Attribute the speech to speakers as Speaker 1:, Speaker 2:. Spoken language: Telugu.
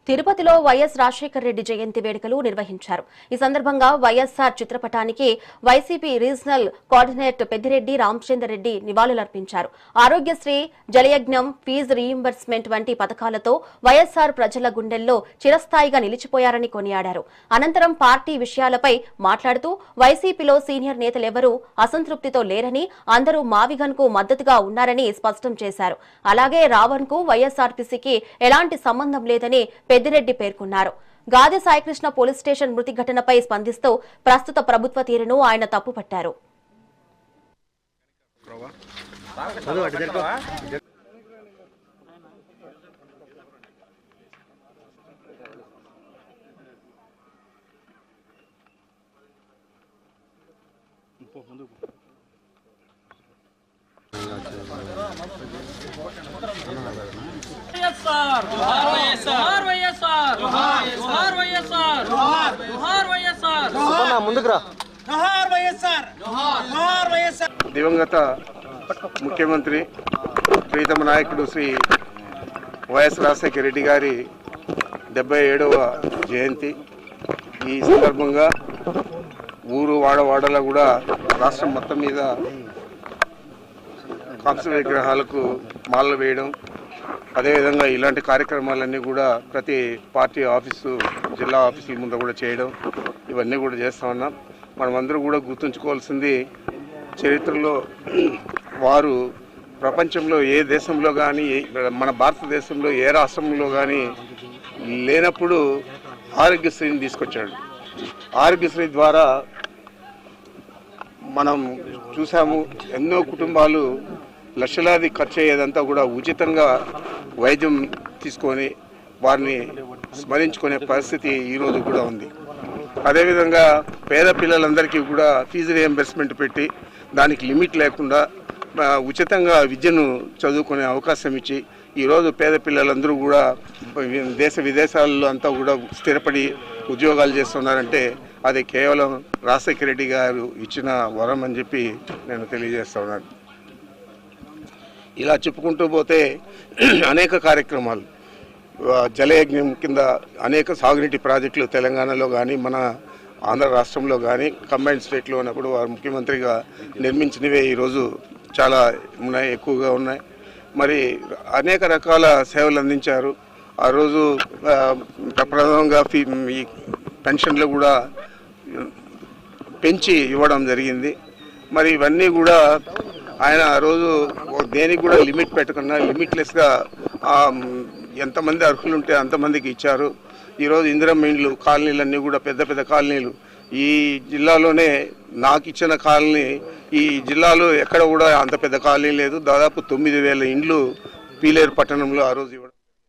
Speaker 1: తిరుపతిలో వైఎస్ రాజశేఖర రెడ్డి జయంతి వేడుకలు నిర్వహించారు. ఈ సందర్భంగా వైఎస్ఆర్ చిత్రపటానికి వైసీపీ రీజనల్ కోఆర్డినేటర్ పెద్దిరెడ్డి రామచందర్ రెడ్డి నివాళులర్పించారు. ఆరోగ్యశ్రీ, జలయజ్ఞం, ఫీజు రీయింబర్స్మెంట్ వంటి పథకాలతో వైఎస్ఆర్ ప్రజల గుండెల్లో చిరస్థాయిగా నిలిచిపోయారని కొనియాడారు. అనంతరం పార్టీ విషయాలపై మాట్లాడుతూ వైసీపీలో సీనియర్ నేతలెవరూ అసంతృప్తితో లేరని, అందరూ మావిగన్ కు మద్దతుగా ఉన్నారని స్పష్టం చేశారు. అలాగే రావణ్ కు వైఎస్ఆర్టీసీకి ఎలాంటి సంబంధం లేదని పెద్దిరెడ్డి పేర్కొన్నారు. గాది సాయికృష్ణ పోలీస్ స్టేషన్ మృతి ఘటనపై స్పందిస్తూ ప్రస్తుత ప్రభుత్వ తీరును ఆయన తప్పుపట్టారు.
Speaker 2: దివంగత ముఖ్యమంత్రి ప్రీతమ నాయకుడు శ్రీ వైఎస్ రాజశేఖర రెడ్డి గారి 77వ జయంతి. ఈ సందర్భంగా ఊరు వాడవాడలో కూడా రాష్ట్రం మొత్తం మీద కాంస్య విగ్రహాలకు మాలలు వేయడం, అదేవిధంగా ఇలాంటి కార్యక్రమాలన్నీ కూడా ప్రతి పార్టీ ఆఫీసు, జిల్లా ఆఫీసుల ముందు కూడా చేయడం, ఇవన్నీ కూడా చేస్తూ ఉన్నాం. మనమందరూ కూడా గుర్తుంచుకోవాల్సింది, చరిత్రలో వారు ప్రపంచంలో ఏ దేశంలో కానీ, మన భారతదేశంలో ఏ రాష్ట్రంలో కానీ లేనప్పుడు ఆరోగ్యశ్రీని తీసుకొచ్చాడు. ఆరోగ్యశ్రీ ద్వారా మనం చూసాము, ఎన్నో కుటుంబాలు లక్షలాది ఖర్చు అయ్యేదంతా కూడా ఉచితంగా వైద్యం తీసుకొని వారిని స్మరించుకునే పరిస్థితి ఈరోజు కూడా ఉంది. అదేవిధంగా పేద పిల్లలందరికీ కూడా ఫీజు రీయింబర్స్మెంట్ పెట్టి దానికి లిమిట్ లేకుండా ఉచితంగా విద్యను చదువుకునే అవకాశం ఇచ్చి ఈరోజు పేద పిల్లలందరూ కూడా దేశ విదేశాల్లో అంతా కూడా స్థిరపడి ఉద్యోగాలు చేస్తున్నారంటే అది కేవలం రాజశేఖర రెడ్డి గారు ఇచ్చిన వరం అని చెప్పి నేను తెలియజేస్తున్నాను. ఇలా చెప్పుకుంటూ పోతే అనేక కార్యక్రమాలు, జలయజ్ఞం కింద అనేక సాగునీటి ప్రాజెక్టులు తెలంగాణలో కానీ మన ఆంధ్ర రాష్ట్రంలో కానీ కంబైన్డ్ స్టేట్లో ఉన్నప్పుడు వారు ముఖ్యమంత్రిగా నిర్మించినవే ఈరోజు చాలా ఉన్నాయి, ఎక్కువగా ఉన్నాయి. మరి అనేక రకాల సేవలు అందించారు. ఆ రోజు ప్రప్రథమంగా ఈ పెన్షన్లు కూడా పెంచి ఇవ్వడం జరిగింది. మరి ఇవన్నీ కూడా ఆయన ఆ రోజు దేనికి కూడా లిమిట్ పెట్టకుండా లిమిట్లెస్గా ఎంతమంది అర్హులు ఉంటే అంతమందికి ఇచ్చారు. ఈరోజు ఇందిరమ్మ ఇండ్లు, కాలనీలన్నీ కూడా పెద్ద పెద్ద కాలనీలు. ఈ జిల్లాలోనే నాకు ఇచ్చిన కాలనీ ఈ జిల్లాలో ఎక్కడ కూడా అంత పెద్ద కాలనీ లేదు. దాదాపు 9,000 ఇండ్లు పీలేరు పట్టణంలో ఆ రోజు ఇవ్వడం.